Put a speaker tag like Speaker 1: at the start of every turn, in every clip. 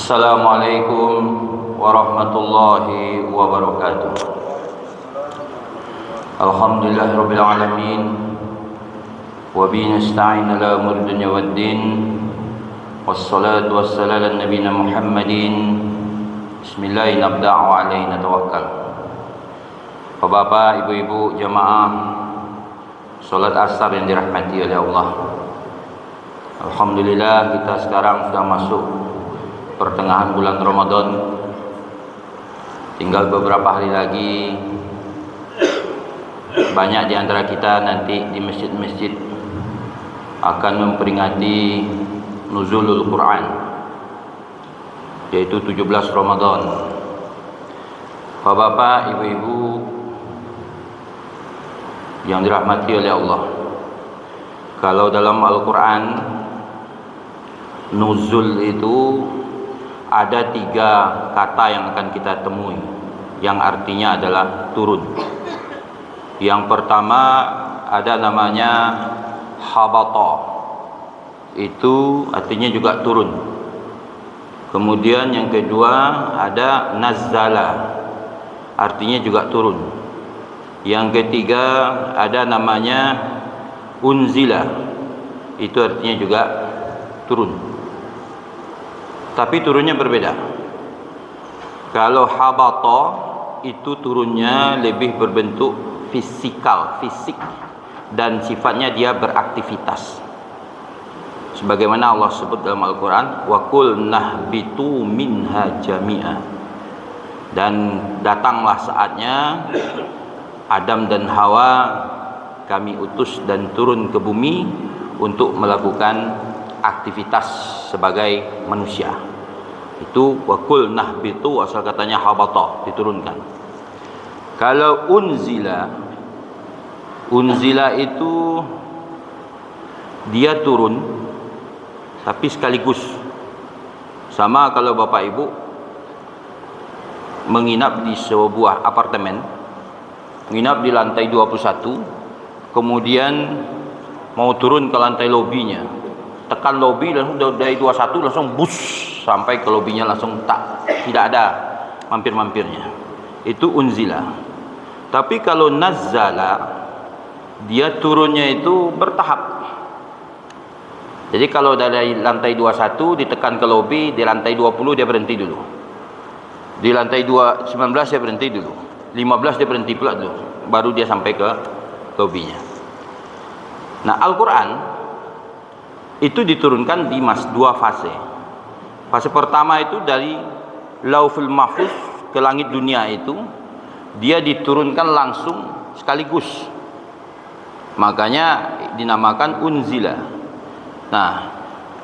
Speaker 1: Assalamualaikum warahmatullahi wabarakatuh. Alhamdulillahirabbil alamin wa bihi nasta'in ala umuri dunya waddin wassalatu wassalamu ala nabiyyina Muhammadin bismillahirrahmanirrahim nabda'u alaina tawakkal. Bapak, ibu-ibu jamaah salat asar yang dirahmati oleh Allah. Alhamdulillah kita sekarang sudah masuk pertengahan bulan Ramadan. Tinggal beberapa hari lagi banyak di antara kita nanti di masjid-masjid akan memperingati nuzulul Quran, yaitu 17 Ramadan. Bapak, ibu-ibu yang dirahmati oleh Allah, kalau dalam Al-Quran nuzul itu ada 3 kata yang akan kita temui yang artinya adalah turun. Yang pertama ada namanya habata, itu artinya juga turun. Kemudian yang kedua ada nazzala, artinya juga turun. Yang ketiga ada namanya unzila, itu artinya juga turun. Tapi turunnya berbeda. Kalau habata itu turunnya lebih berbentuk fisikal, fisik, dan sifatnya dia beraktivitas. Sebagaimana Allah sebut dalam Al-Quran, wa qul nahbitu minha jami'a. Dan datanglah saatnya Adam dan Hawa kami utus dan turun ke bumi untuk melakukan aktivitas sebagai manusia. Itu wakul nahbitu, asal katanya habata, diturunkan. Kalau unzila itu dia turun tapi sekaligus. Sama kalau Bapak Ibu menginap di sebuah apartemen, menginap di lantai 21, kemudian mau turun ke lantai lobinya, tekan lobi dan dari 21 langsung bus sampai ke lobinya, langsung tidak ada mampir-mampirnya. Itu unzila. Tapi kalau nazzala, dia turunnya itu bertahap. Jadi kalau dari lantai 21 ditekan ke lobi, di lantai 20 dia berhenti dulu. Di lantai 19 dia berhenti dulu. 15 dia berhenti pula dulu. Baru dia sampai ke lobinya. Nah, Al-Quran itu diturunkan di 2 fase. Fase pertama itu dari Lauhul Mahfuz ke langit dunia, itu dia diturunkan langsung sekaligus. Makanya dinamakan unzila. Nah,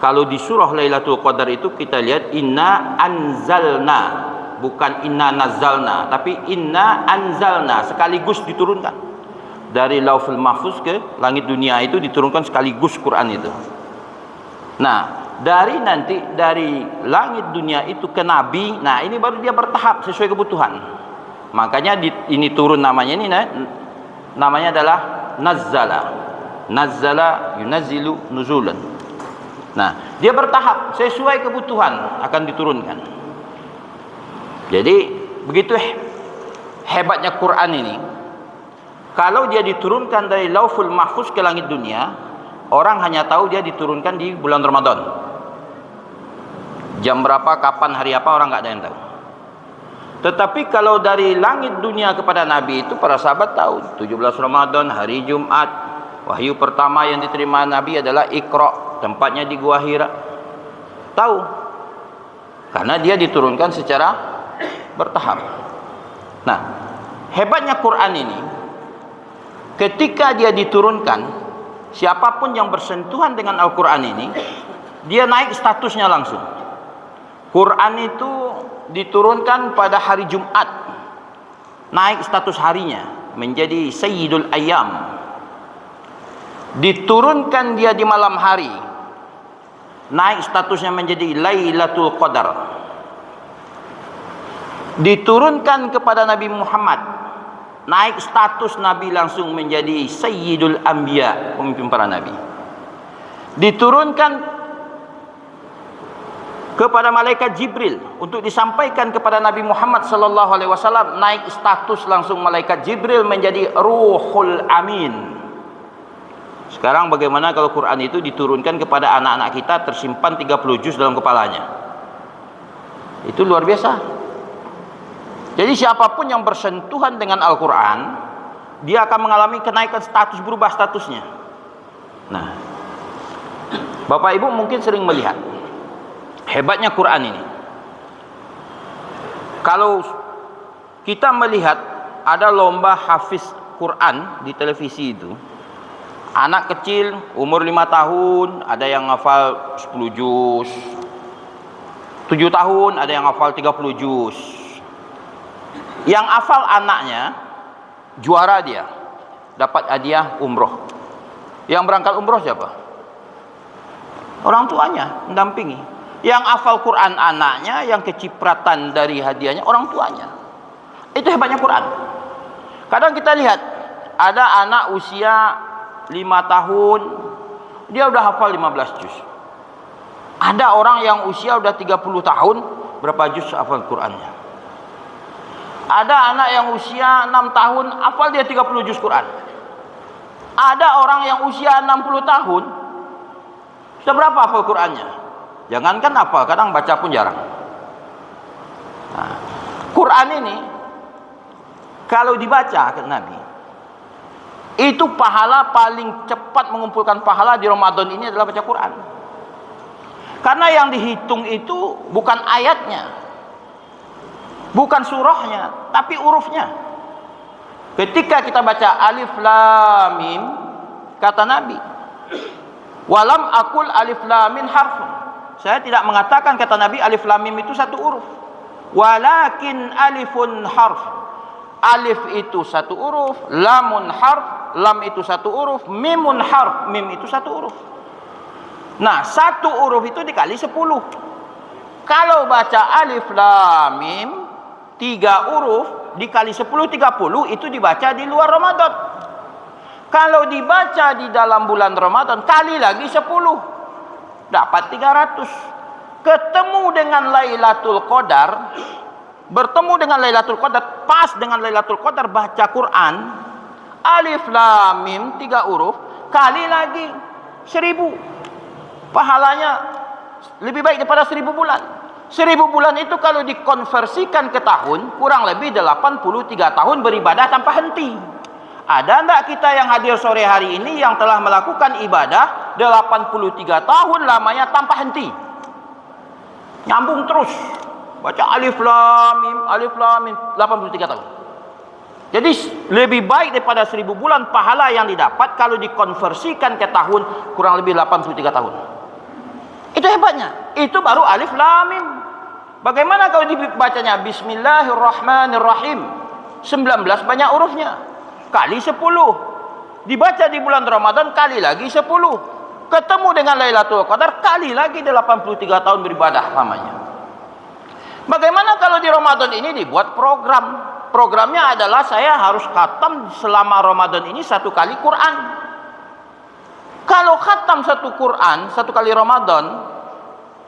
Speaker 1: kalau di surah Lailatul Qadar itu kita lihat inna anzalna, bukan inna nazzalna, tapi inna anzalna, sekaligus diturunkan. Dari Lauhul Mahfuz ke langit dunia itu diturunkan sekaligus Quran itu. Nah, dari langit dunia itu ke Nabi, nah ini baru dia bertahap sesuai kebutuhan. Makanya ini turun namanya, ini namanya adalah nazzala. Nazzala yunazzilu nuzulan. Nah, dia bertahap sesuai kebutuhan akan diturunkan. Jadi begitu hebatnya Quran ini. Kalau dia diturunkan dari Lauhul Mahfuz ke langit dunia, orang hanya tahu dia diturunkan di bulan Ramadan. Jam berapa, kapan, hari apa, orang nggak ada yang tahu. Tetapi kalau dari langit dunia kepada Nabi itu para sahabat tahu. 17 Ramadan, hari Jumat, wahyu pertama yang diterima Nabi adalah Iqra, tempatnya di Gua Hira. Tahu. Karena dia diturunkan secara bertahap. Nah, hebatnya Quran ini, ketika dia diturunkan, siapapun yang bersentuhan dengan Al-Quran ini, dia naik statusnya langsung. Quran itu diturunkan pada hari Jumat, naik status harinya menjadi Sayyidul Ayyam. Diturunkan dia di malam hari, naik statusnya menjadi Lailatul Qadar. Diturunkan kepada Nabi Muhammad, naik status Nabi langsung menjadi Sayyidul Anbiya, pemimpin para Nabi. Diturunkan kepada malaikat Jibril untuk disampaikan kepada Nabi Muhammad sallallahu alaihi wasallam, naik status langsung malaikat Jibril menjadi Ruhul Amin. Sekarang bagaimana kalau Quran itu diturunkan kepada anak-anak kita, tersimpan 30 juz dalam kepalanya? Itu luar biasa. Jadi siapapun yang bersentuhan dengan Al-Quran, dia akan mengalami kenaikan status, berubah statusnya. Nah, Bapak Ibu mungkin sering melihat hebatnya Quran ini. Kalau kita melihat ada lomba hafiz Quran di televisi itu, anak kecil umur 5 tahun ada yang hafal 10 juz, 7 tahun ada yang hafal 30 juz. Yang hafal anaknya juara, dia dapat hadiah umroh. Yang berangkat umroh siapa? Orang tuanya mendampingi. Yang hafal Quran anaknya, yang kecipratan dari hadiahnya orang tuanya. Itu hebatnya Quran. Kadang kita lihat ada anak usia 5 tahun dia udah hafal 15 juz. Ada orang yang usia udah 30 tahun, berapa juz hafal Qurannya? Ada anak yang usia 6 tahun hafal dia 30 juz Quran. Ada orang yang usia 60 tahun sudah berapa hafal Qurannya? Jangankan hafal, kadang baca pun jarang. Nah, Quran ini kalau dibaca ke Nabi, itu pahala paling cepat mengumpulkan pahala di Ramadan ini adalah baca Quran. Karena yang dihitung itu bukan ayatnya, bukan surahnya, tapi hurufnya. Ketika kita baca alif lam mim, kata Nabi, walam akul alif lam mim harfun. Saya tidak mengatakan, kata Nabi, alif lam mim itu satu huruf. Walakin alifun harf. Alif itu satu huruf, lamun harf, lam itu satu huruf, mimun harf, mim itu satu huruf. Nah, satu huruf itu dikali 10. Kalau baca alif lam mim 3 huruf dikali 10 30, itu dibaca di luar Ramadan. Kalau dibaca di dalam bulan Ramadan kali lagi 10, dapat 300. Ketemu dengan Lailatul Qadar, bertemu dengan Lailatul Qadar, pas dengan Lailatul Qadar baca Quran alif lam mim 3 huruf kali lagi 1000. Pahalanya lebih baik daripada 1000 bulan. 1000 bulan itu kalau dikonversikan ke tahun, kurang lebih 83 tahun beribadah tanpa henti. Ada enggak kita yang hadir sore hari ini yang telah melakukan ibadah 83 tahun lamanya tanpa henti? Nyambung terus. Baca alif lam mim 83 tahun. Jadi lebih baik daripada 1000 bulan pahala yang didapat kalau dikonversikan ke tahun, kurang lebih 83 tahun. Itu hebatnya. Itu baru alif lam mim. Bagaimana kalau dibacanya Bismillahirrahmanirrahim? 19 banyak hurufnya. Kali 10. Dibaca di bulan Ramadan kali lagi 10. Ketemu dengan Lailatul Qadar kali lagi 83 tahun beribadah lamanya. Bagaimana kalau di Ramadan ini dibuat program? Programnya adalah saya harus khatam selama Ramadan ini 1 kali Quran. Kalau khatam 1 Quran 1 kali Ramadan,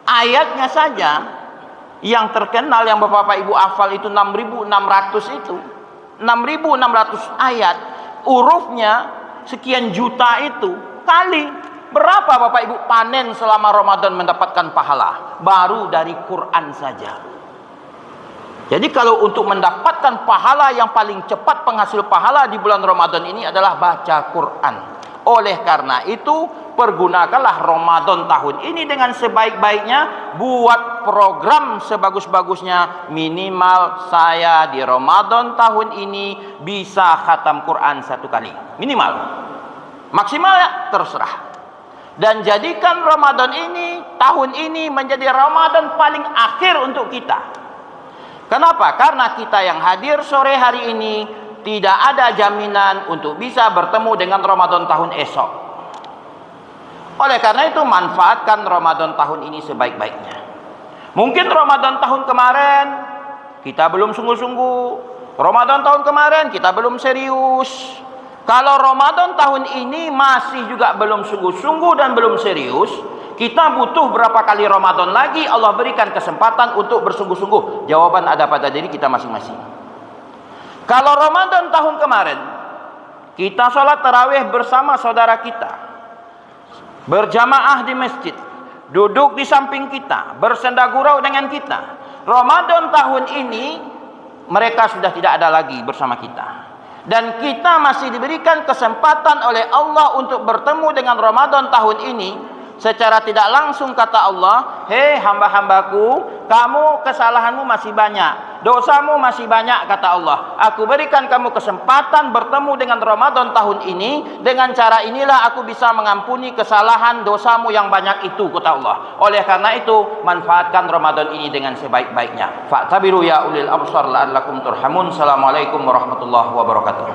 Speaker 1: ayatnya saja yang terkenal yang Bapak Ibu hafal itu 6.600 itu. 6.600 ayat, hurufnya sekian juta itu, kali berapa Bapak Ibu panen selama Ramadan mendapatkan pahala? Baru dari Quran saja. Jadi kalau untuk mendapatkan pahala yang paling cepat, penghasil pahala di bulan Ramadan ini adalah baca Quran. Oleh karena itu, pergunakanlah Ramadan tahun ini dengan sebaik-baiknya. Buat program sebagus-bagusnya. Minimal saya di Ramadan tahun ini bisa khatam Quran 1 kali. Minimal. Maksimal ya, terserah. Dan jadikan Ramadan ini, tahun ini menjadi Ramadan paling akhir untuk kita. Kenapa? Karena kita yang hadir sore hari ini tidak ada jaminan untuk bisa bertemu dengan Ramadan tahun esok. Oleh karena itu manfaatkan Ramadan tahun ini sebaik-baiknya. Mungkin Ramadan tahun kemarin kita belum sungguh-sungguh. Ramadan tahun kemarin kita belum serius. Kalau Ramadan tahun ini masih juga belum sungguh-sungguh dan belum serius, Kita butuh berapa kali Ramadan lagi Allah berikan kesempatan untuk bersungguh-sungguh? Jawaban ada pada diri kita masing-masing. Kalau Ramadan tahun kemarin kita sholat tarawih bersama saudara kita, berjamaah di masjid, duduk di samping kita, bersenda gurau dengan kita. Ramadan tahun ini mereka sudah tidak ada lagi bersama kita. Dan kita masih diberikan kesempatan oleh Allah untuk bertemu dengan Ramadan tahun ini. Secara tidak langsung kata Allah, hei hamba-hambaku, kamu kesalahanmu masih banyak, dosamu masih banyak, kata Allah. Aku berikan kamu kesempatan bertemu dengan Ramadan tahun ini. Dengan cara inilah aku bisa mengampuni kesalahan dosamu yang banyak itu, kata Allah. Oleh karena itu, manfaatkan Ramadan ini dengan sebaik-baiknya. Fa'tabiru ya ulil absar la'allakum turhamun. Assalamualaikum warahmatullahi wabarakatuh.